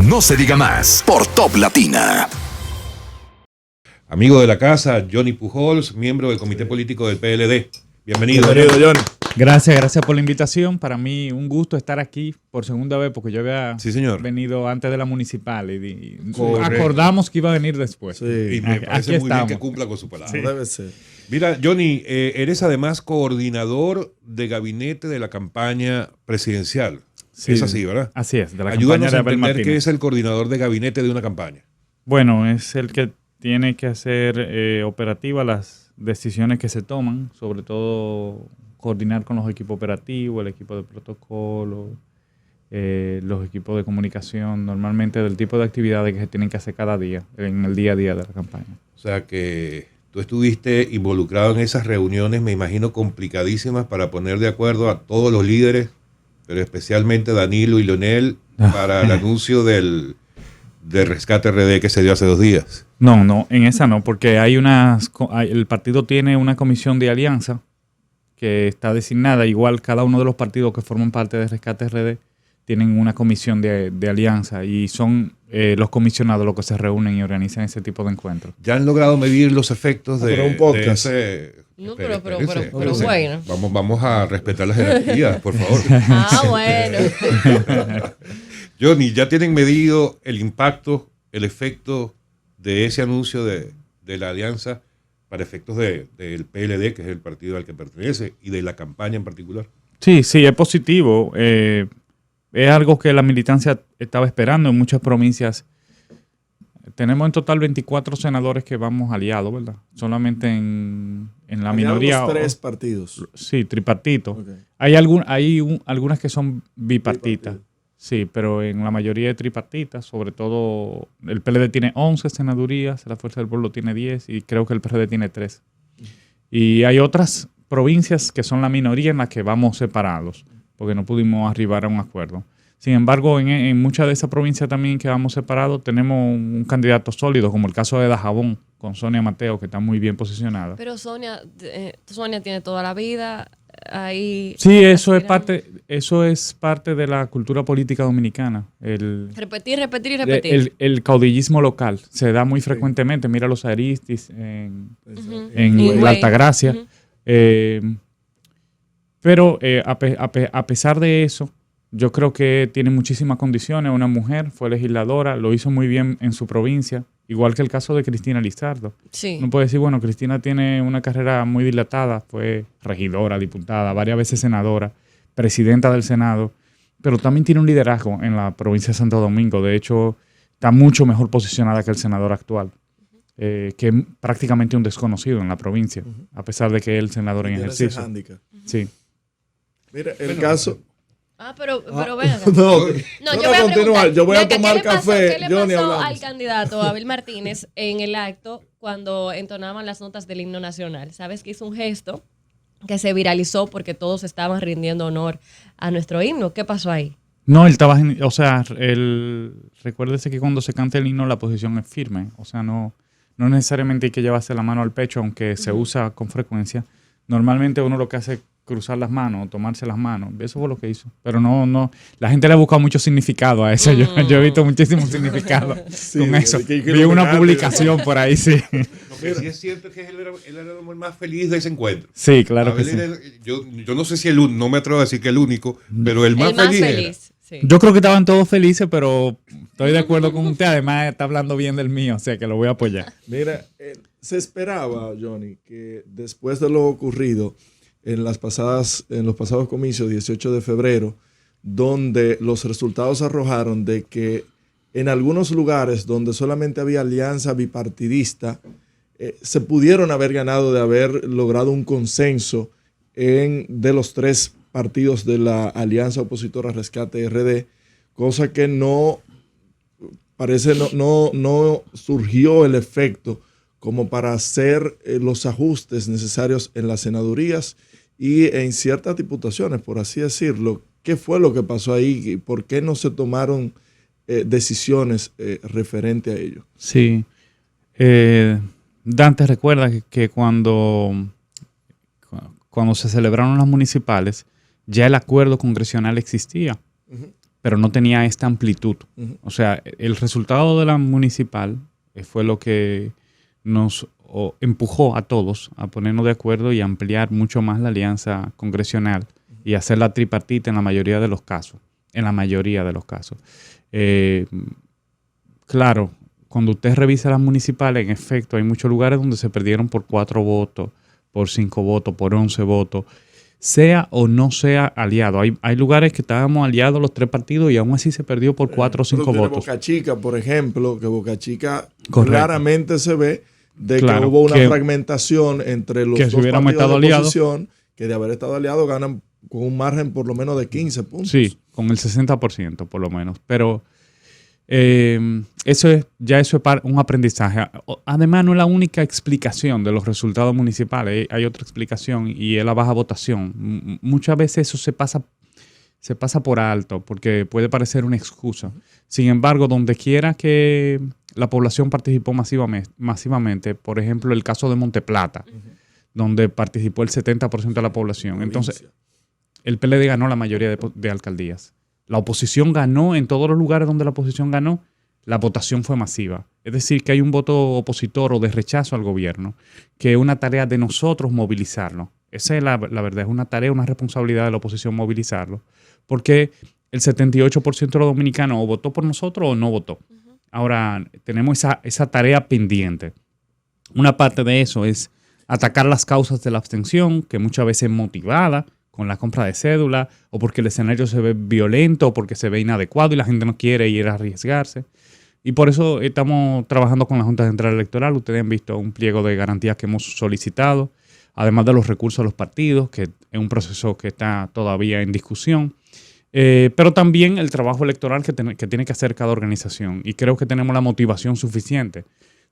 No se diga más por Top Latina. Amigo de la casa, Johnny Pujols, miembro del Comité Político del PLD. Bienvenido, Johnny. Gracias por la invitación. Para mí un gusto estar aquí por segunda vez porque yo había venido antes de la municipal y acordamos que iba a venir después. Sí. Y me parece muy bien que cumpla con su palabra. Sí. Debe ser. Mira, Johnny, eres además coordinador de gabinete de la campaña presidencial. Sí, es así, ¿verdad? Así es, de la Ayúdanos campaña de a Abel entender Martínez. qué es el coordinador de gabinete de una campaña. Bueno, es el que tiene que hacer operativas las decisiones que se toman, sobre todo coordinar con los equipos operativos, el equipo de protocolo, los equipos de comunicación, normalmente del tipo de actividades que se tienen que hacer cada día, en el día a día de la campaña. O sea que tú estuviste involucrado en esas reuniones, me imagino complicadísimas, para poner de acuerdo a todos los líderes, pero especialmente Danilo y Leonel, para el anuncio del Rescate RD que se dio hace 2 días. No, en esa no, porque el partido tiene una comisión de alianza que está designada, igual cada uno de los partidos que forman parte de Rescate RD tienen una comisión de alianza y son los comisionados los que se reúnen y organizan ese tipo de encuentros. ¿Ya han logrado medir los efectos de un podcast? No, pero bueno. Vamos a respetar las jerarquías, por favor. Bueno. Johnny, ¿ya tienen medido el impacto, el efecto de ese anuncio de la alianza para efectos del PLD, que es el partido al que pertenece, y de la campaña en particular? Sí, es positivo. Es algo que la militancia estaba esperando en muchas provincias. Tenemos en total 24 senadores que vamos aliados, ¿verdad? Solamente en la minoría. 3 partidos. Sí, tripartito. Okay. Hay algunas que son bipartitas. Sí, pero en la mayoría de tripartitas, sobre todo el PLD tiene 11 senadurías, la Fuerza del Pueblo tiene 10 y creo que el PRD tiene 3. Y hay otras provincias que son la minoría en las que vamos separados, porque no pudimos arribar a un acuerdo. Sin embargo, en muchas de esas provincias también que vamos separados tenemos un candidato sólido, como el caso de Dajabón, con Sonia Mateo, que está muy bien posicionada. Pero Sonia tiene toda la vida ahí. Sí, eso es parte de la cultura política dominicana. Repetir. El caudillismo local se da muy frecuentemente. Mira los Aristis en la Altagracia. Pero a pesar de eso, yo creo que tiene muchísimas condiciones. Una mujer, fue legisladora, lo hizo muy bien en su provincia, igual que el caso de Cristina Lizardo. Sí. Uno puede decir, bueno, Cristina tiene una carrera muy dilatada, fue regidora, diputada, varias veces senadora, presidenta del Senado, pero también tiene un liderazgo en la provincia de Santo Domingo. De hecho, está mucho mejor posicionada que el senador actual, que es prácticamente un desconocido en la provincia, a pesar de que es el senador en ejercicio. Sí. Mira, el caso... pero venga. Yo voy a tomar café. ¿Qué le pasó al candidato Abel Martínez en el acto cuando entonaban las notas del himno nacional? ¿Sabes que hizo un gesto que se viralizó porque todos estaban rindiendo honor a nuestro himno? ¿Qué pasó ahí? No, él estaba, recuérdese que cuando se canta el himno la posición es firme, o sea, no necesariamente hay que llevarse la mano al pecho, aunque se usa con frecuencia. Normalmente uno lo que hace es cruzar las manos, tomarse las manos. Eso fue lo que hizo. Pero no, la gente le ha buscado mucho significado a eso. Yo he visto muchísimo significado con eso. Vi una publicación por ahí, sí. Sí es cierto que él era el hombre más feliz de ese encuentro. Sí, claro que sí. Yo no sé si no me atrevo a decir que el único, pero el más feliz. Sí. Yo creo que estaban todos felices, pero estoy de acuerdo con usted. Además, está hablando bien del mío, o sea que lo voy a apoyar. Mira, se esperaba, Johnny, que después de lo ocurrido en los pasados comicios, 18 de febrero, donde los resultados arrojaron de que en algunos lugares donde solamente había alianza bipartidista, se pudieron haber ganado de haber logrado un consenso de los 3 partidos de la alianza opositora Rescate RD, cosa que no surgió el efecto como para hacer los ajustes necesarios en las senadurías y en ciertas diputaciones, por así decirlo. ¿Qué fue lo que pasó ahí? ¿Por qué no se tomaron decisiones referente a ello? Sí. Dante recuerda que cuando se celebraron las municipales, ya el acuerdo congresional existía. pero no tenía esta amplitud. O sea, el resultado de la municipal fue lo que nos empujó a todos a ponernos de acuerdo y ampliar mucho más la alianza congresional y hacer la tripartita en la mayoría de los casos. En la mayoría de los casos. Claro, cuando usted revisa las municipales, en efecto, hay muchos lugares donde se perdieron por 4 votos, por 5 votos, por 11 votos, sea o no sea aliado. Hay lugares que estábamos aliados los 3 partidos y aún así se perdió por 4 o 5 votos. Boca Chica, por ejemplo, que Boca Chica Correcto. claramente se ve de Claro, que hubo una que fragmentación entre los si dos hubiéramos partidos estado de aliados, oposición, que de haber estado aliados ganan con un margen por lo menos de 15 puntos. Sí, con el 60% por lo menos. Pero eso es un aprendizaje. Además, no es la única explicación de los resultados municipales. Hay otra explicación y es la baja votación. Muchas veces eso se pasa por alto porque puede parecer una excusa. Sin embargo, donde quiera que la población participó masivamente, por ejemplo, el caso de Monteplata, donde participó el 70% de la población. Entonces, el PLD ganó la mayoría de alcaldías. La oposición ganó en todos los lugares donde la oposición ganó, la votación fue masiva. Es decir, que hay un voto opositor o de rechazo al gobierno, que es una tarea de nosotros movilizarlo. Esa es la verdad, es una tarea, una responsabilidad de la oposición movilizarlo, porque el 78% de los dominicanos o votó por nosotros o no votó. Ahora, tenemos esa tarea pendiente. Una parte de eso es atacar las causas de la abstención, que muchas veces es motivada con la compra de cédula, o porque el escenario se ve violento, o porque se ve inadecuado y la gente no quiere ir a arriesgarse. Y por eso estamos trabajando con la Junta Central Electoral. Ustedes han visto un pliego de garantías que hemos solicitado, además de los recursos a los partidos, que es un proceso que está todavía en discusión. Pero también el trabajo electoral que tiene que hacer cada organización. Y creo que tenemos la motivación suficiente.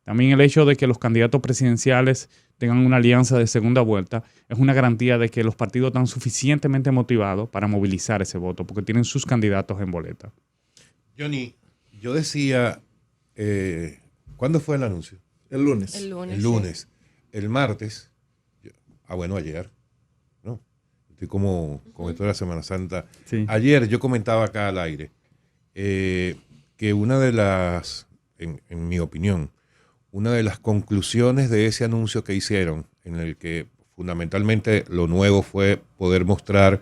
También el hecho de que los candidatos presidenciales tengan una alianza de segunda vuelta es una garantía de que los partidos están suficientemente motivados para movilizar ese voto, porque tienen sus candidatos en boleta. Johnny, yo decía, ¿cuándo fue el anuncio? El lunes. El lunes. El lunes. El martes, ayer, ¿no? Estoy como con esto de la Semana Santa. Sí. Ayer yo comentaba acá al aire que una de las, en mi opinión, una de las conclusiones de ese anuncio que hicieron, en el que fundamentalmente lo nuevo fue poder mostrar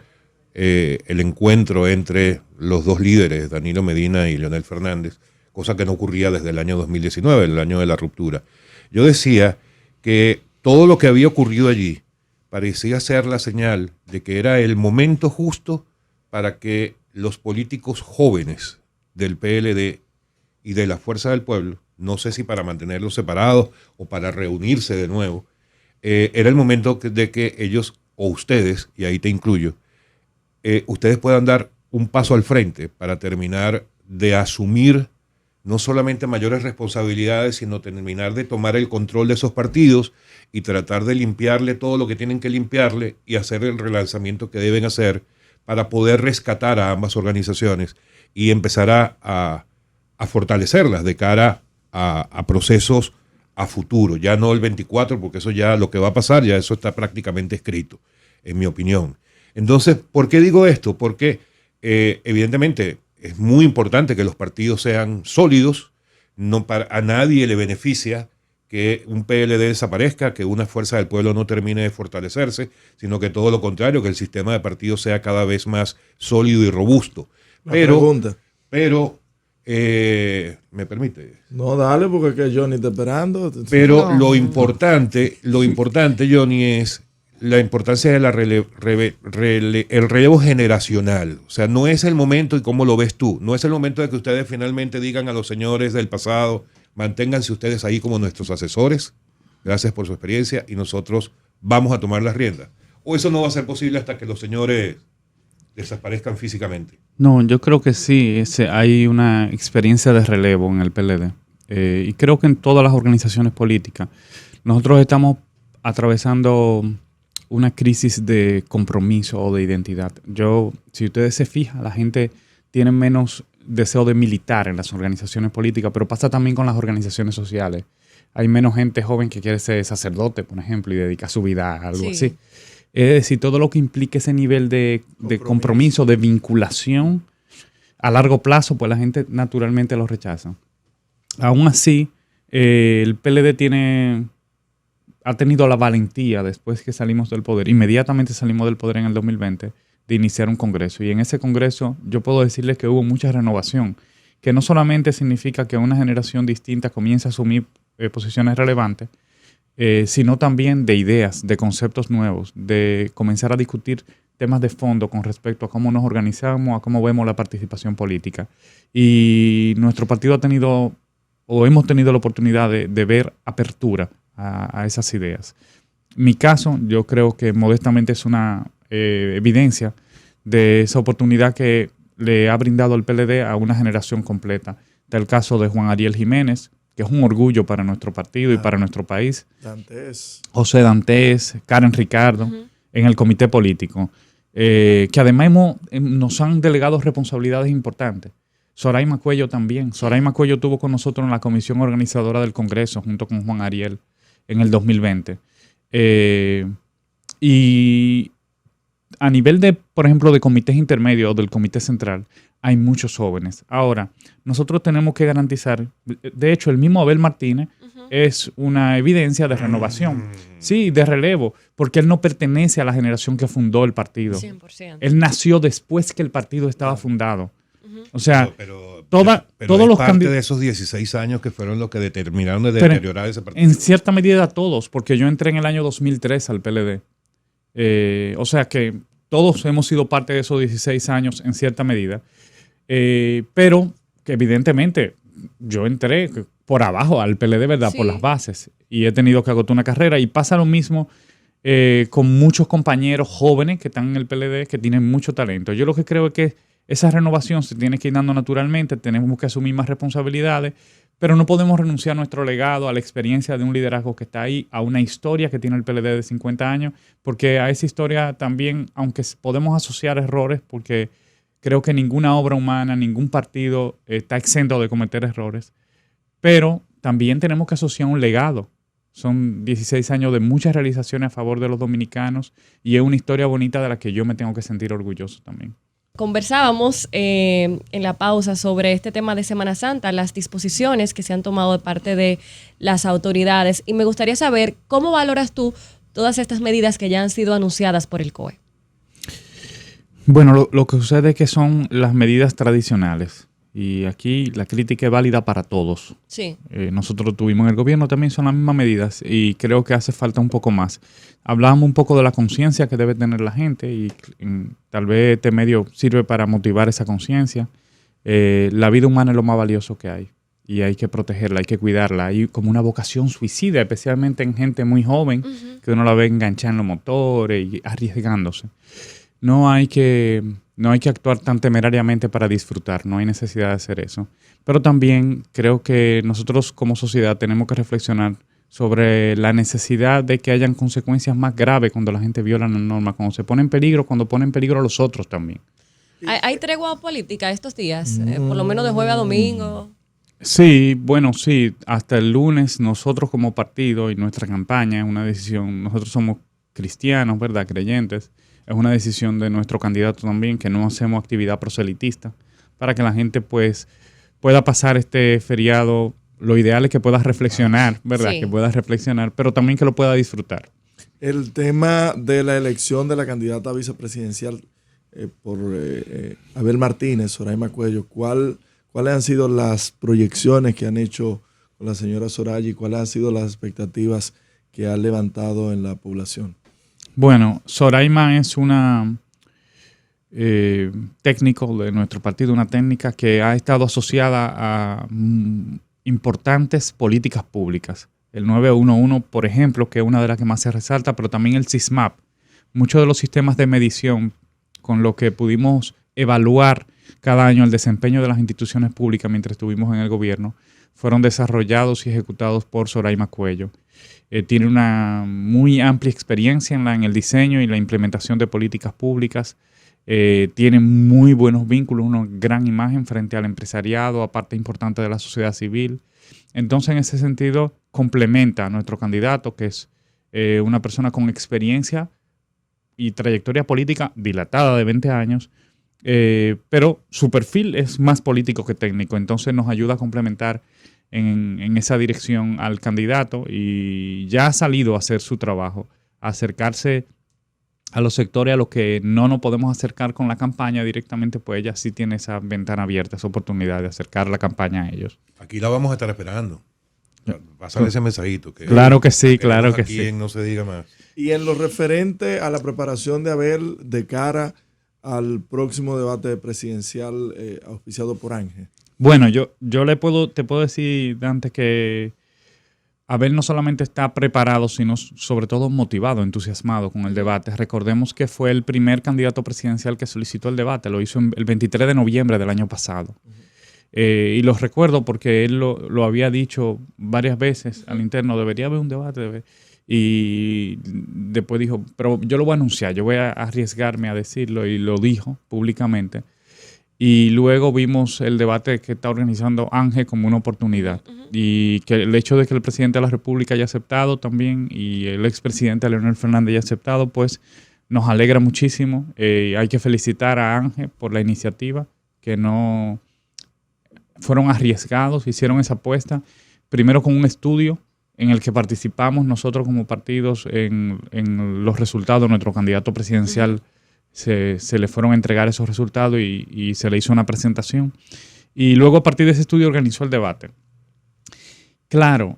el encuentro entre los dos líderes, Danilo Medina y Leonel Fernández, cosa que no ocurría desde el año 2019, el año de la ruptura. Yo decía que todo lo que había ocurrido allí parecía ser la señal de que era el momento justo para que los políticos jóvenes del PLD y de la Fuerza del Pueblo, no sé si para mantenerlos separados o para reunirse de nuevo, era el momento de que ellos, o ustedes, y ahí te incluyo, ustedes puedan dar un paso al frente para terminar de asumir no solamente mayores responsabilidades, sino terminar de tomar el control de esos partidos y tratar de limpiarle todo lo que tienen que limpiarle y hacer el relanzamiento que deben hacer para poder rescatar a ambas organizaciones y empezar a fortalecerlas de cara a procesos a futuro, ya no el 24, porque eso ya lo que va a pasar, ya eso está prácticamente escrito, en mi opinión. Entonces, ¿por qué digo esto? Porque evidentemente es muy importante que los partidos sean sólidos, a nadie le beneficia que un PLD desaparezca, que una Fuerza del Pueblo no termine de fortalecerse, sino que todo lo contrario, que el sistema de partidos sea cada vez más sólido y robusto. Pero ¿me permite? No, dale, porque que Johnny está esperando. Pero no. Lo importante, Johnny, es la importancia de el relevo generacional. O sea, no es el momento, y cómo lo ves tú, no es el momento de que ustedes finalmente digan a los señores del pasado, manténganse ustedes ahí como nuestros asesores, gracias por su experiencia, y nosotros vamos a tomar las riendas. O eso no va a ser posible hasta que los señores desaparezcan físicamente. No, yo creo que sí, hay una experiencia de relevo en el PLD. Y creo que en todas las organizaciones políticas. Nosotros estamos atravesando una crisis de compromiso o de identidad. Si ustedes se fijan, la gente tiene menos deseo de militar en las organizaciones políticas, pero pasa también con las organizaciones sociales. Hay menos gente joven que quiere ser sacerdote, por ejemplo, y dedicar su vida a algo así. Es decir, todo lo que implique ese nivel de compromiso, de vinculación, a largo plazo, pues la gente naturalmente lo rechaza. Aún así, el PLD ha tenido la valentía, después que salimos del poder, inmediatamente salimos del poder en el 2020, de iniciar un congreso. Y en ese congreso yo puedo decirles que hubo mucha renovación, que no solamente significa que una generación distinta comience a asumir posiciones relevantes, sino también de ideas, de conceptos nuevos, de comenzar a discutir temas de fondo con respecto a cómo nos organizamos, a cómo vemos la participación política. Y nuestro partido hemos tenido la oportunidad de ver apertura a esas ideas. Mi caso, yo creo que modestamente es una evidencia de esa oportunidad que le ha brindado el PLD a una generación completa. Está el caso de Juan Ariel Jiménez, que es un orgullo para nuestro partido y para nuestro país. Dantes. José Dantes, Karen Ricardo, en el comité político, que además nos han delegado responsabilidades importantes. Soraima Cuello también. Soraima Cuello estuvo con nosotros en la comisión organizadora del Congreso, junto con Juan Ariel, en el 2020. Y a nivel de, por ejemplo, de comités intermedios o del comité central, hay muchos jóvenes. Ahora, nosotros tenemos que garantizar, de hecho, el mismo Abel Martínez es una evidencia de renovación, sí, de relevo, porque él no pertenece a la generación que fundó el partido. 100%. Él nació después que el partido estaba fundado. O sea, pero todos los parte candidatos, de esos 16 años que fueron los que determinaron de deteriorar ese partido. en cierta medida todos, porque yo entré en el año 2003 al PLD. O sea que todos hemos sido parte de esos 16 años en cierta medida. Pero que evidentemente yo entré por abajo al PLD, ¿verdad? Sí. Por las bases. Y he tenido que agotar una carrera. Y pasa lo mismo con muchos compañeros jóvenes que están en el PLD que tienen mucho talento. Yo lo que creo es que esa renovación se tiene que ir dando naturalmente. Tenemos que asumir más responsabilidades. Pero no podemos renunciar a nuestro legado, a la experiencia de un liderazgo que está ahí, a una historia que tiene el PLD de 50 años, porque a esa historia también, aunque podemos asociar errores, porque creo que ninguna obra humana, ningún partido está exento de cometer errores, pero también tenemos que asociar un legado. Son 16 años de muchas realizaciones a favor de los dominicanos y es una historia bonita de la que yo me tengo que sentir orgulloso también. Conversábamos en la pausa sobre este tema de Semana Santa, las disposiciones que se han tomado de parte de las autoridades, y me gustaría saber cómo valoras tú todas estas medidas que ya han sido anunciadas por el COE. Bueno, lo que sucede es que son las medidas tradicionales y aquí la crítica es válida para todos. Sí. Nosotros tuvimos en el gobierno también son las mismas medidas y creo que hace falta un poco más. Hablábamos un poco de la conciencia que debe tener la gente y tal vez este medio sirve para motivar esa conciencia. La vida humana es lo más valioso que hay y hay que protegerla, hay que cuidarla. Hay como una vocación suicida, especialmente en gente muy joven, que uno la ve enganchada en los motores y arriesgándose. No hay que actuar tan temerariamente para disfrutar, no hay necesidad de hacer eso. Pero también creo que nosotros como sociedad tenemos que reflexionar sobre la necesidad de que hayan consecuencias más graves cuando la gente viola la norma, cuando se pone en peligro, cuando pone en peligro a los otros también. ¿Hay tregua política estos días? Por lo menos de jueves a domingo. Sí, bueno, sí. Hasta el lunes nosotros como partido y nuestra campaña es una decisión, nosotros somos cristianos, ¿verdad? Creyentes. Es una decisión de nuestro candidato también que no hacemos actividad proselitista para que la gente pues pueda pasar este feriado. Lo ideal es que pueda reflexionar, ¿verdad? Sí. Que pueda reflexionar, pero también que lo pueda disfrutar. El tema de la elección de la candidata vicepresidencial por Abel Martínez, Soraima Cuello, ¿cuáles han sido las proyecciones que han hecho con la señora Soraya y cuáles han sido las expectativas que ha levantado en la población? Bueno, Soraima es una técnico de nuestro partido, una técnica que ha estado asociada a importantes políticas públicas. El 911, por ejemplo, que es una de las que más se resalta, pero también el SISMAP. Muchos de los sistemas de medición con los que pudimos evaluar cada año el desempeño de las instituciones públicas mientras estuvimos en el gobierno fueron desarrollados y ejecutados por Soraima Cuello. Tiene una muy amplia experiencia en el diseño y la implementación de políticas públicas. Tiene muy buenos vínculos, una gran imagen frente al empresariado, a parte importante de la sociedad civil. Entonces, en ese sentido, complementa a nuestro candidato, que es una persona con experiencia y trayectoria política dilatada de 20 años, pero su perfil es más político que técnico, entonces nos ayuda a complementar en esa dirección al candidato y ya ha salido a hacer su trabajo, a acercarse a los sectores a los que no nos podemos acercar con la campaña directamente, pues ella sí tiene esa ventana abierta, esa oportunidad de acercar la campaña a ellos. Aquí la vamos a estar esperando. Pásale ese mensajito. Claro que sí, claro que aquí sí. en No se diga más. Y en lo referente a la preparación de Abel de cara al próximo debate presidencial auspiciado por Ángel. Bueno, yo te puedo decir, Dante, que Abel no solamente está preparado, sino sobre todo motivado, entusiasmado con el debate. Recordemos que fue el primer candidato presidencial que solicitó el debate, lo hizo el 23 de noviembre del año pasado. Y lo recuerdo porque él lo había dicho varias veces al interno, debería haber un debate. Y después dijo, pero yo lo voy a anunciar, yo voy a arriesgarme a decirlo, y lo dijo públicamente. Y luego vimos el debate que está organizando Ángel como una oportunidad. Y que el hecho de que el presidente de la República haya aceptado también y el expresidente Leonel Fernández haya aceptado, pues nos alegra muchísimo. Hay que felicitar a Ángel por la iniciativa, que no fueron arriesgados, hicieron esa apuesta, primero con un estudio en el que participamos nosotros como partidos en los resultados de nuestro candidato presidencial. Se le fueron a entregar esos resultados y se le hizo una presentación. Y luego a partir de ese estudio organizó el debate. Claro,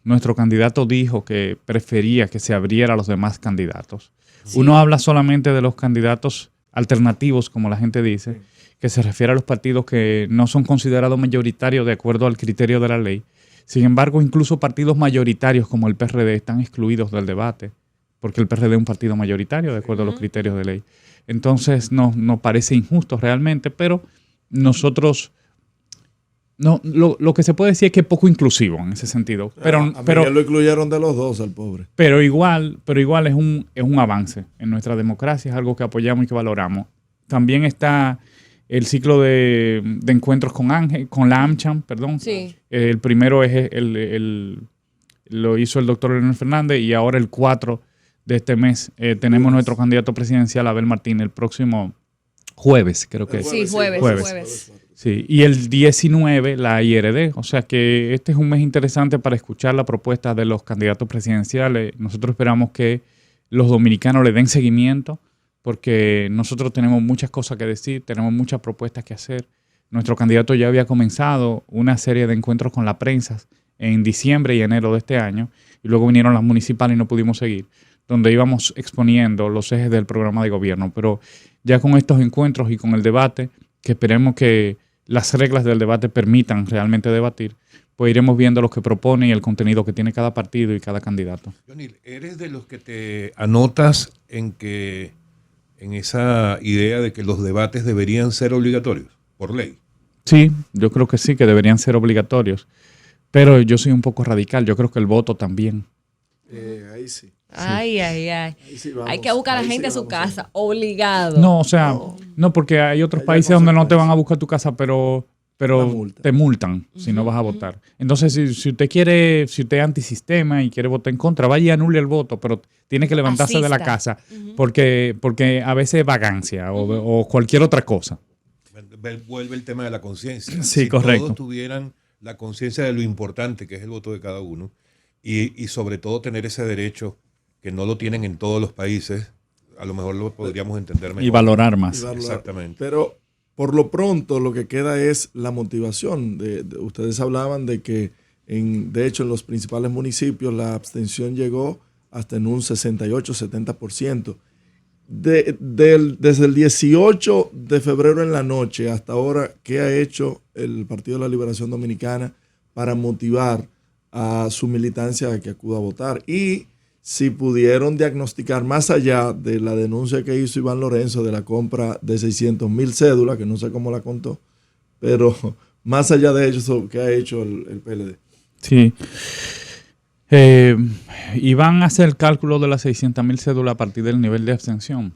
nuestro candidato dijo que prefería que se abriera a los demás candidatos. Sí. Uno habla solamente de los candidatos alternativos, como la gente dice, que se refiere a los partidos que no son considerados mayoritarios de acuerdo al criterio de la ley. Sin embargo, incluso partidos mayoritarios como el PRD están excluidos del debate, porque el PRD es un partido mayoritario de acuerdo a los criterios de ley. Entonces nos parece injusto realmente, pero nosotros, lo que se puede decir es que es poco inclusivo en ese sentido. Pero lo incluyeron de los dos al pobre. Pero igual es un avance en nuestra democracia, es algo que apoyamos y que valoramos. También está el ciclo de encuentros con la AmCham, perdón. Sí. El primero es lo hizo el doctor Leonel Fernández, y ahora el 4 de este mes tenemos nuestro candidato presidencial, Abel Martínez, el próximo jueves, creo que es. Sí, jueves. Sí, y el 19 la IRD, o sea que este es un mes interesante para escuchar la propuesta de los candidatos presidenciales. Nosotros esperamos que los dominicanos le den seguimiento, porque nosotros tenemos muchas cosas que decir, tenemos muchas propuestas que hacer. Nuestro candidato ya había comenzado una serie de encuentros con la prensa en diciembre y enero de este año, y luego vinieron las municipales y no pudimos seguir, donde íbamos exponiendo los ejes del programa de gobierno. Pero ya con estos encuentros y con el debate, que esperemos que las reglas del debate permitan realmente debatir, pues iremos viendo lo que propone y el contenido que tiene cada partido y cada candidato. Johnny, ¿eres de los que te anotas en esa idea de que los debates deberían ser obligatorios por ley? Sí, yo creo que sí, que deberían ser obligatorios. Pero yo soy un poco radical, yo creo que el voto también. Ahí sí. Ay. Ahí sí vamos, hay que buscar a la gente a su casa, obligado. No, o sea, no, porque hay otros países donde no te van a buscar tu casa, pero te multan si no vas a votar. Entonces, si usted es antisistema y quiere votar en contra, vaya y anule el voto, pero tiene que levantarse de la casa, porque a veces es vagancia o cualquier otra cosa. Vuelve el tema de la conciencia. Sí, si correcto. todos tuvieran la conciencia de lo importante que es el voto de cada uno, y sobre todo tener ese derecho que no lo tienen en todos los países, a lo mejor lo podríamos entender mejor. Y valorar más. Exactamente. Pero por lo pronto lo que queda es la motivación. Ustedes hablaban de que, de hecho, en los principales municipios la abstención llegó hasta en un 68-70%. Desde el 18 de febrero en la noche hasta ahora, ¿qué ha hecho el Partido de la Liberación Dominicana para motivar a su militancia a que acuda a votar? Y si pudieron diagnosticar, más allá de la denuncia que hizo Iván Lorenzo de la compra de 600,000 cédulas, que no sé cómo la contó, pero más allá de eso, ¿qué ha hecho el PLD? Sí. Iván hace el cálculo de las 600,000 cédulas a partir del nivel de abstención.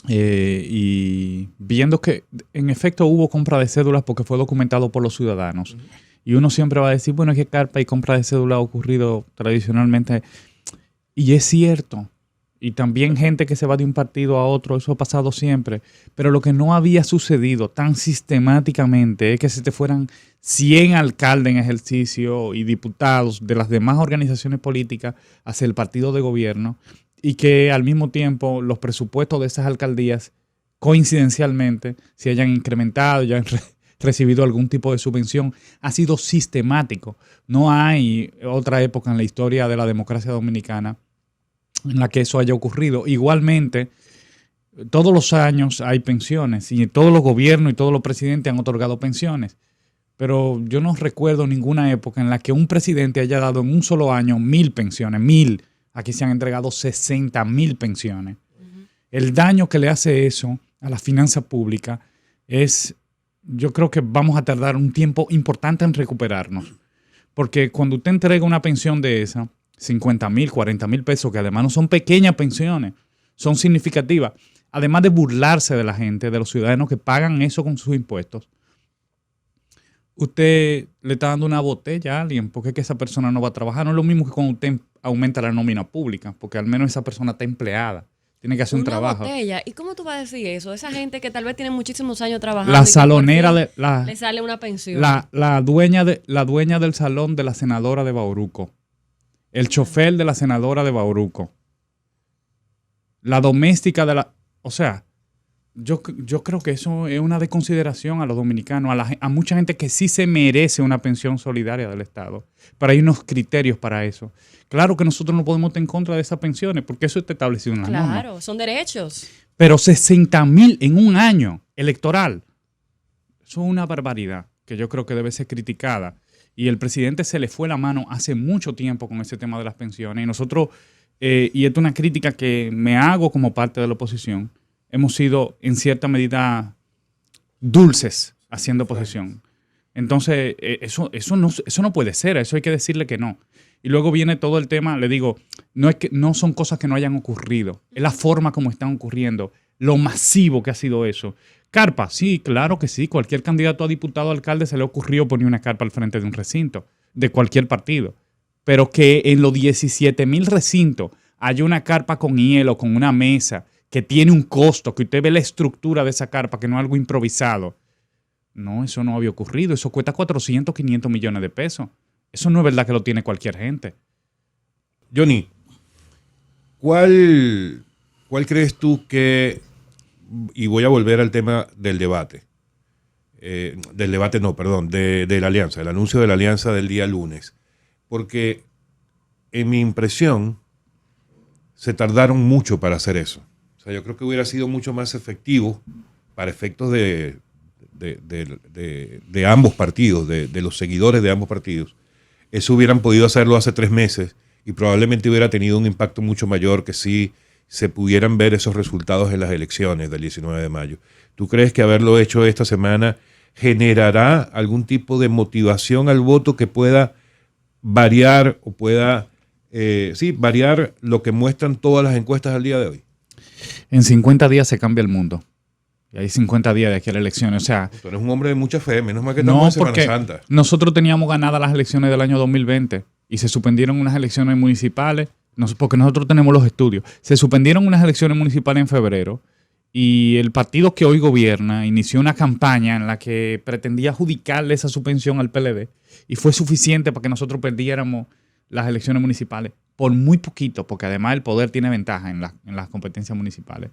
Y viendo que en efecto hubo compra de cédulas porque fue documentado por los ciudadanos. Uh-huh. Y uno siempre va a decir, bueno, es que carpa y compra de cédula ha ocurrido tradicionalmente. Y es cierto, y también gente que se va de un partido a otro, eso ha pasado siempre. Pero lo que no había sucedido tan sistemáticamente es que se te fueran 100 alcaldes en ejercicio y diputados de las demás organizaciones políticas hacia el partido de gobierno y que al mismo tiempo los presupuestos de esas alcaldías coincidencialmente se hayan incrementado, ya han recibido algún tipo de subvención. Ha sido sistemático. No hay otra época en la historia de la democracia dominicana en la que eso haya ocurrido. Igualmente, todos los años hay pensiones y todos los gobiernos y todos los presidentes han otorgado pensiones. Pero yo no recuerdo ninguna época en la que un presidente haya dado en un solo año 1,000 pensiones. 1,000. Aquí se han entregado 60,000 pensiones. El daño que le hace eso a la finanza pública es, yo creo que vamos a tardar un tiempo importante en recuperarnos. Porque cuando usted entrega una pensión de esa, 50,000, 40,000 pesos, que además no son pequeñas pensiones, son significativas. Además de burlarse de la gente, de los ciudadanos que pagan eso con sus impuestos, usted le está dando una botella a alguien porque es que esa persona no va a trabajar. No es lo mismo que cuando usted aumenta la nómina pública, porque al menos esa persona está empleada. Tiene que hacer un trabajo. Botella. ¿Y cómo tú vas a decir eso? Esa gente que tal vez tiene muchísimos años trabajando. La salonera le sale una pensión. La dueña del salón de la senadora de Bauruco. El chofer de la senadora de Bauruco. La doméstica de la... O sea, yo creo que eso es una desconsideración a los dominicanos, a mucha gente que sí se merece una pensión solidaria del Estado. Pero hay unos criterios para eso. Claro que nosotros no podemos estar en contra de esas pensiones porque eso está establecido en la norma. Claro, son derechos. Pero 60,000 en un año electoral, eso es una barbaridad que yo creo que debe ser criticada. Y el presidente se le fue la mano hace mucho tiempo con ese tema de las pensiones. Y nosotros, y esto es una crítica que me hago como parte de la oposición, hemos sido en cierta medida dulces haciendo oposición. Entonces, eso no puede ser, eso hay que decirle que no. Y luego viene todo el tema, le digo, no son cosas que no hayan ocurrido, es la forma como están ocurriendo, lo masivo que ha sido eso. Carpa, sí, claro que sí, cualquier candidato a diputado o alcalde se le ocurrió poner una carpa al frente de un recinto, de cualquier partido. Pero que en los 17,000 recintos haya una carpa con hielo, con una mesa, que tiene un costo, que usted ve la estructura de esa carpa, que no es algo improvisado. No, eso no había ocurrido. Eso cuesta 400, 500 millones de pesos. Eso no es verdad que lo tiene cualquier gente. Johnny, ¿cuál crees tú que, y voy a volver al tema del debate, de la alianza, el anuncio de la alianza del día lunes, porque en mi impresión se tardaron mucho para hacer eso. O sea, yo creo que hubiera sido mucho más efectivo para efectos de ambos partidos, de los seguidores de ambos partidos. Eso hubieran podido hacerlo hace 3 meses y probablemente hubiera tenido un impacto mucho mayor que si se pudieran ver esos resultados en las elecciones del 19 de mayo. ¿Tú crees que haberlo hecho esta semana generará algún tipo de motivación al voto que pueda variar o pueda variar lo que muestran todas las encuestas al día de hoy? En 50 días se cambia el mundo. Y hay 50 días de aquí a las elecciones. O sea, tú eres un hombre de mucha fe, menos mal que estamos en Semana Santa. Nosotros teníamos ganadas las elecciones del año 2020 y se suspendieron unas elecciones municipales, porque nosotros tenemos los estudios. Se suspendieron unas elecciones municipales en febrero y el partido que hoy gobierna inició una campaña en la que pretendía adjudicarle esa suspensión al PLD y fue suficiente para que nosotros perdiéramos las elecciones municipales por muy poquito, porque además el poder tiene ventaja en las competencias municipales.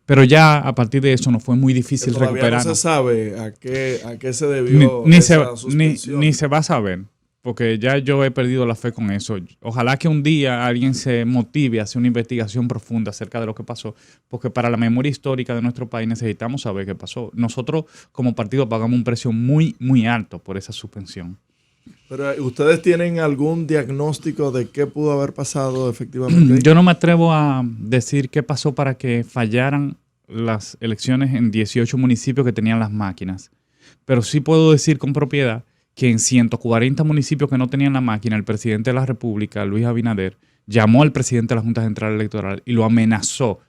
Pero ya a partir de eso nos fue muy difícil recuperar. No se sabe a qué se debió esa suspensión. Ni se va a saber, porque ya yo he perdido la fe con eso. Ojalá que un día alguien se motive a hacer una investigación profunda acerca de lo que pasó, porque para la memoria histórica de nuestro país necesitamos saber qué pasó. Nosotros como partido pagamos un precio muy, muy alto por esa suspensión. Pero ¿ustedes tienen algún diagnóstico de qué pudo haber pasado efectivamente? Yo no me atrevo a decir qué pasó para que fallaran las elecciones en 18 municipios que tenían las máquinas. Pero sí puedo decir con propiedad que en 140 municipios que no tenían la máquina, el presidente de la República, Luis Abinader, llamó al presidente de la Junta Central Electoral y lo amenazó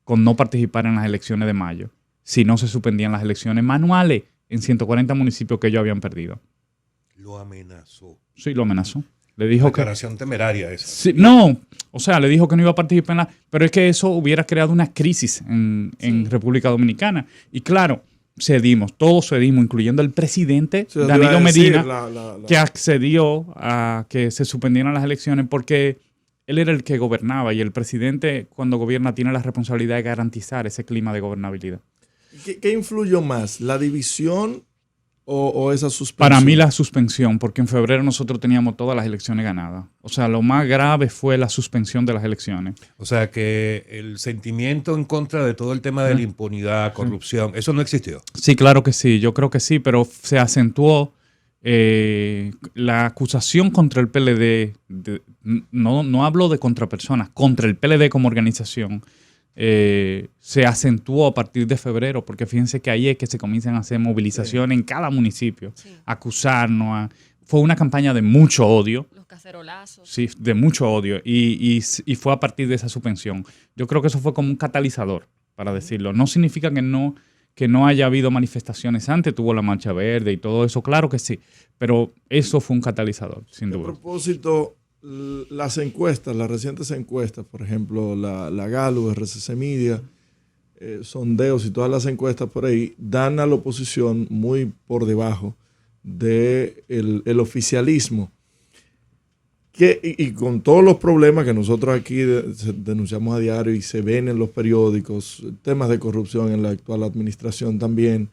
con no participar en las elecciones de mayo si no se suspendían las elecciones manuales en 140 municipios que ellos habían perdido. Lo amenazó. Sí, lo amenazó. Le dijo que... Declaración temeraria esa. Sí, no, o sea, le dijo que no iba a participar en la... Pero es que eso hubiera creado una crisis en República Dominicana. Y claro, todos cedimos, incluyendo el presidente Sí, Danilo iba a decir, Medina, que accedió a que se suspendieran las elecciones porque él era el que gobernaba y el presidente cuando gobierna tiene la responsabilidad de garantizar ese clima de gobernabilidad. ¿Qué influyó más? ¿La división o esa suspensión? Para mí la suspensión, porque en febrero nosotros teníamos todas las elecciones ganadas. O sea, lo más grave fue la suspensión de las elecciones. O sea, que el sentimiento en contra de todo el tema de la impunidad, corrupción, eso no existió. Sí, claro que sí, yo creo que sí, pero se acentuó la acusación contra el PLD, no hablo de contra personas, contra el PLD como organización, se acentuó a partir de febrero, porque fíjense que ahí es que se comienzan a hacer movilizaciones en cada municipio, acusarnos. Fue una campaña de mucho odio. Los cacerolazos. Sí, de mucho odio. Y fue a partir de esa suspensión. Yo creo que eso fue como un catalizador, para decirlo. No significa que no haya habido manifestaciones antes, tuvo la Marcha Verde y todo eso, claro que sí, pero eso fue un catalizador, sin duda. A propósito, las encuestas, las recientes encuestas, por ejemplo, la Gallup, RCC Media, sondeos y todas las encuestas por ahí, dan a la oposición muy por debajo del oficialismo. Y con todos los problemas que nosotros aquí denunciamos a diario y se ven en los periódicos, temas de corrupción en la actual administración también,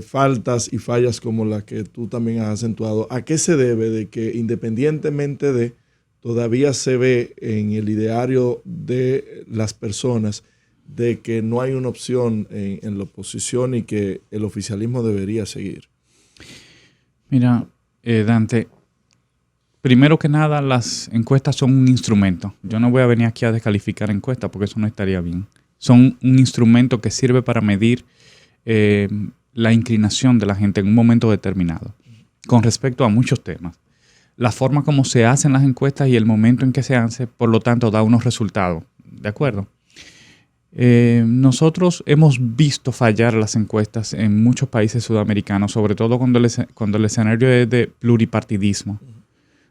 faltas y fallas como las que tú también has acentuado, ¿a qué se debe de que independientemente de todavía se ve en el ideario de las personas de que no hay una opción en la oposición y que el oficialismo debería seguir? Mira, Dante, primero que nada, las encuestas son un instrumento. Yo no voy a venir aquí a descalificar encuestas porque eso no estaría bien. Son un instrumento que sirve para medir la inclinación de la gente en un momento determinado con respecto a muchos temas. La forma como se hacen las encuestas y el momento en que se hace, por lo tanto, da unos resultados. ¿De acuerdo? Nosotros hemos visto fallar las encuestas en muchos países sudamericanos, sobre todo cuando el escenario es de pluripartidismo.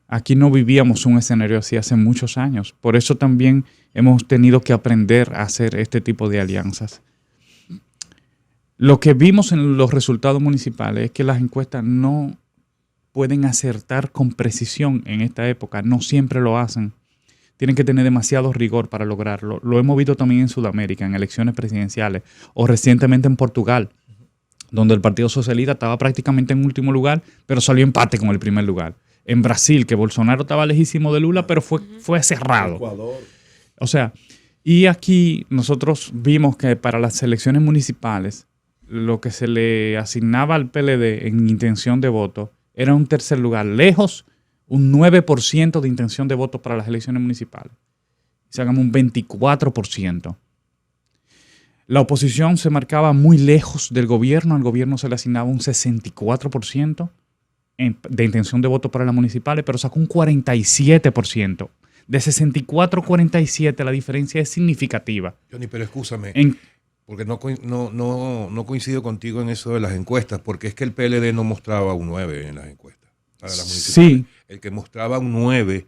Aquí no vivíamos un escenario así hace muchos años. Por eso también hemos tenido que aprender a hacer este tipo de alianzas. Lo que vimos en los resultados municipales es que las encuestas no pueden acertar con precisión en esta época. No siempre lo hacen. Tienen que tener demasiado rigor para lograrlo. Lo hemos visto también en Sudamérica, en elecciones presidenciales, o recientemente en Portugal, donde el Partido Socialista estaba prácticamente en último lugar, pero salió empate con el primer lugar. En Brasil, que Bolsonaro estaba lejísimo de Lula, pero fue cerrado. Ecuador. O sea, y aquí nosotros vimos que para las elecciones municipales, lo que se le asignaba al PLD en intención de voto era un tercer lugar, lejos, un 9% de intención de voto para las elecciones municipales. Sacamos un 24%. La oposición se marcaba muy lejos del gobierno, al gobierno se le asignaba un 64% de intención de voto para las municipales, pero sacó un 47%. De 64 a 47 la diferencia es significativa. Johnny, pero excúsame, porque no coincido contigo en eso de las encuestas, porque es que el PLD no mostraba un 9 en las encuestas para las municipales. Sí. El que mostraba un 9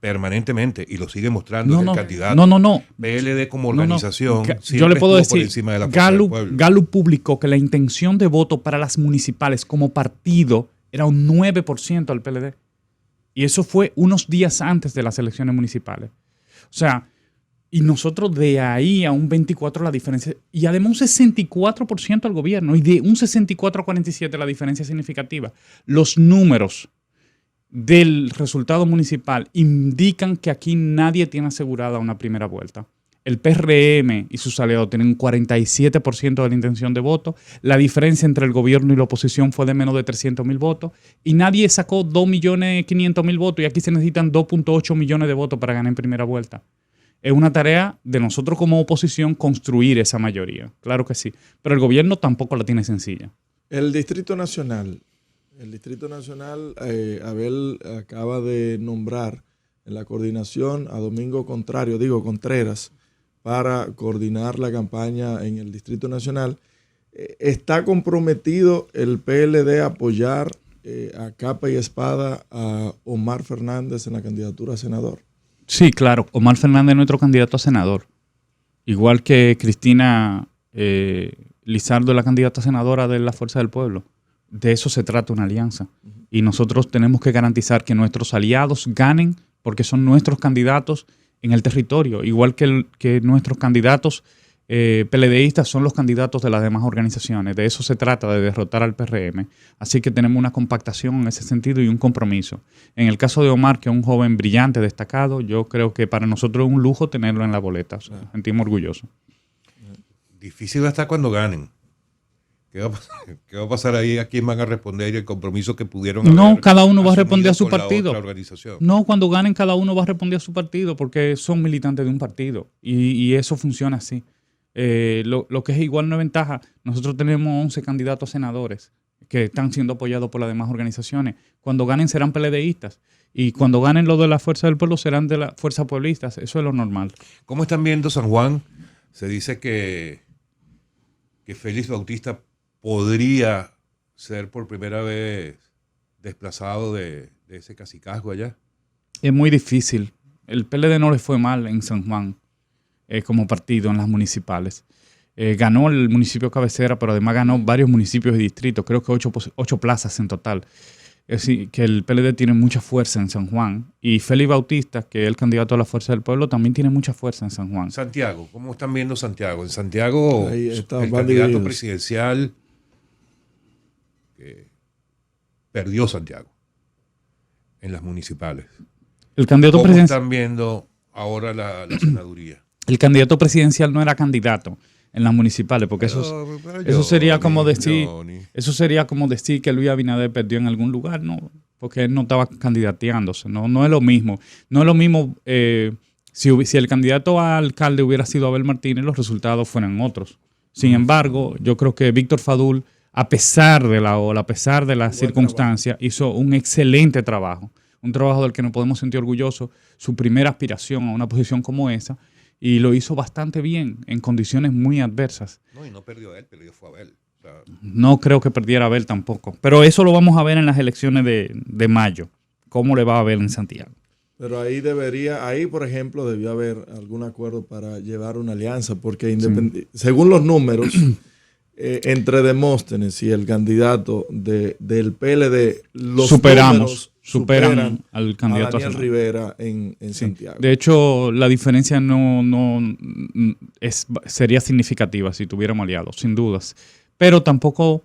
permanentemente, y lo sigue mostrando, es el candidato. No. PLD como organización Yo le puedo decir, por encima de la fuerza del pueblo. Gallup publicó que la intención de voto para las municipales como partido era un 9% al PLD. Y eso fue unos días antes de las elecciones municipales. O sea, y nosotros de ahí a un 24% la diferencia, y además un 64% al gobierno, y de un 64 a 47 la diferencia es significativa. Los números del resultado municipal indican que aquí nadie tiene asegurada una primera vuelta. El PRM y sus aliados tienen un 47% de la intención de voto. La diferencia entre el gobierno y la oposición fue de menos de 300,000 votos. Y nadie sacó 2,500,000 votos. Y aquí se necesitan 2,8 millones de votos para ganar en primera vuelta. Es una tarea de nosotros como oposición construir esa mayoría. Claro que sí. Pero el gobierno tampoco la tiene sencilla. El Distrito Nacional, Abel acaba de nombrar en la coordinación a Domingo Contreras, para coordinar la campaña en el Distrito Nacional. ¿Está comprometido el PLD a apoyar a capa y espada a Omar Fernández en la candidatura a senador? Sí, claro. Omar Fernández es nuestro candidato a senador. Igual que Cristina Lizardo es la candidata a senadora de la Fuerza del Pueblo. De eso se trata una alianza. Y nosotros tenemos que garantizar que nuestros aliados ganen porque son nuestros candidatos en el territorio. Igual que nuestros candidatos PLDistas son los candidatos de las demás organizaciones. De eso se trata, de derrotar al PRM. Así que tenemos una compactación en ese sentido y un compromiso. En el caso de Omar, que es un joven brillante, destacado, yo creo que para nosotros es un lujo tenerlo en la boleta. O sea, nos sentimos orgullosos. Difícil va a estar cuando ganen. ¿Qué va a pasar ahí? ¿A quién van a responder? ¿Y el compromiso que pudieron No, haber cada uno va a asumido responder a su con la partido. otra organización? No, cuando ganen cada uno va a responder a su partido porque son militantes de un partido y eso funciona así. Lo que es igual una ventaja, nosotros tenemos 11 candidatos a senadores que están siendo apoyados por las demás organizaciones. Cuando ganen serán PLDistas y cuando ganen los de la Fuerza del Pueblo serán de la Fuerza Pueblistas. Eso es lo normal. ¿Cómo están viendo San Juan? Se dice que Félix Bautista podría ser por primera vez desplazado de ese cacicazgo allá. Es muy difícil. El PLD no le fue mal en San Juan como partido en las municipales. Ganó el municipio cabecera, pero además ganó varios municipios y distritos, creo que 8 plazas en total. Es decir, que el PLD tiene mucha fuerza en San Juan. Y Félix Bautista, que es el candidato a la Fuerza del Pueblo, también tiene mucha fuerza en San Juan. Santiago, ¿cómo están viendo Santiago? En Santiago, el van candidato divididos. presidencial perdió Santiago en las municipales. El candidato ¿Cómo presidencial. están viendo ahora la senaduría? El candidato presidencial no era candidato en las municipales, porque eso sería como decir, eso sería como decir que Luis Abinader perdió en algún lugar, no, porque él no estaba candidateándose, no es lo mismo. No es lo mismo si el candidato a alcalde hubiera sido Abel Martínez, los resultados fueran otros. Sin embargo, yo creo que Víctor Fadul, a pesar de la ola, a pesar de las circunstancias, hizo un excelente trabajo. Un trabajo del que nos podemos sentir orgullosos. Su primera aspiración a una posición como esa. Y lo hizo bastante bien en condiciones muy adversas. No, y no perdió él, perdió fue Abel. O sea, no creo que perdiera Abel tampoco. Pero eso lo vamos a ver en las elecciones de mayo. ¿Cómo le va a Abel en Santiago? Pero ahí por ejemplo, debió haber algún acuerdo para llevar una alianza, porque según los números, entre Demóstenes y el candidato del PLD, los números superan al candidato a Daniel Rivera en Santiago. De hecho, la diferencia sería significativa si tuviéramos aliados, sin dudas. Pero tampoco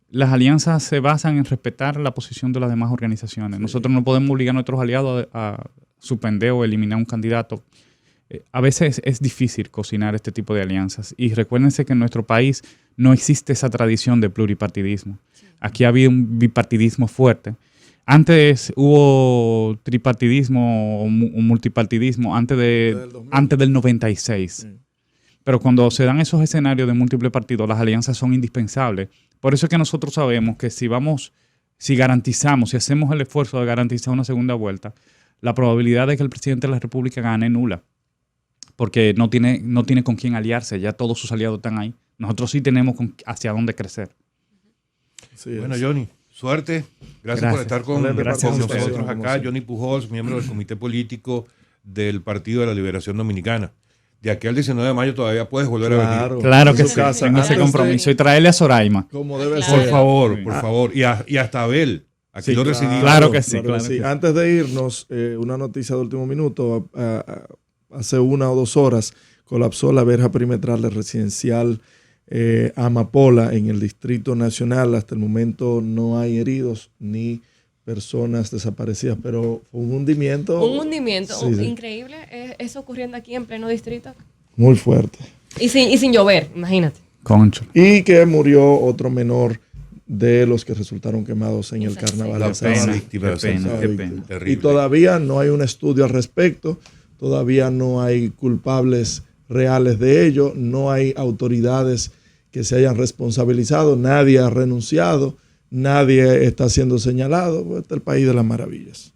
las alianzas se basan en respetar la posición de las demás organizaciones. Sí. Nosotros no podemos obligar a nuestros aliados a suspender o eliminar un candidato. A veces es difícil cocinar este tipo de alianzas. Y recuérdense que en nuestro país no existe esa tradición de pluripartidismo. Sí. Aquí ha habido un bipartidismo fuerte. Antes hubo tripartidismo o multipartidismo antes del 96. Sí. Pero cuando se dan esos escenarios de múltiples partidos, las alianzas son indispensables. Por eso es que nosotros sabemos que si garantizamos, si hacemos el esfuerzo de garantizar una segunda vuelta, la probabilidad de que el presidente de la República gane es nula. Porque no tiene con quién aliarse, ya todos sus aliados están ahí. Nosotros sí tenemos hacia dónde crecer. Sí, bueno, Johnny, suerte. Gracias por estar con nosotros acá. Johnny Pujols, miembro del Comité Político del Partido de la Liberación Dominicana. De aquí al 19 de mayo todavía puedes volver a venir. Claro que sí, tengo ese compromiso. Y traerle a Soraima. Como debe ser. Por Sí. favor. Y hasta Abel. Aquí lo recibimos. Claro que sí. Antes de irnos, una noticia de último minuto. Hace 1 o 2 horas colapsó la verja perimetral de residencial Amapola en el Distrito Nacional. Hasta el momento no hay heridos ni personas desaparecidas, pero fue un hundimiento. Un hundimiento increíble. Eso ocurriendo aquí en pleno distrito. Muy fuerte. Y sin llover, imagínate. Concho. Y que murió otro menor de los que resultaron quemados en el carnaval. Qué pena. Y todavía no hay un estudio al respecto, todavía no hay culpables reales de ello, no hay autoridades que se hayan responsabilizado, nadie ha renunciado. Nadie está siendo señalado. Pues este es el país de las maravillas.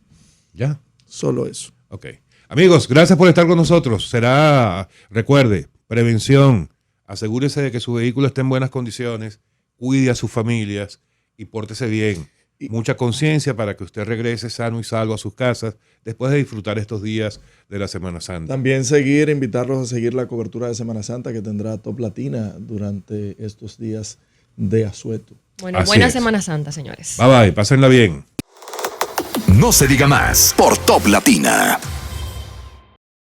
Ya. Solo eso. Ok. Amigos, gracias por estar con nosotros. Recuerde, prevención. Asegúrese de que su vehículo esté en buenas condiciones. Cuide a sus familias y pórtese bien. mucha conciencia para que usted regrese sano y salvo a sus casas después de disfrutar estos días de la Semana Santa. También invitarlos a seguir la cobertura de Semana Santa que tendrá Top Latina durante estos días de asueto. Bueno, Así buena es. Semana Santa, señores. Bye bye, pásenla bien. No se diga más por Top Latina.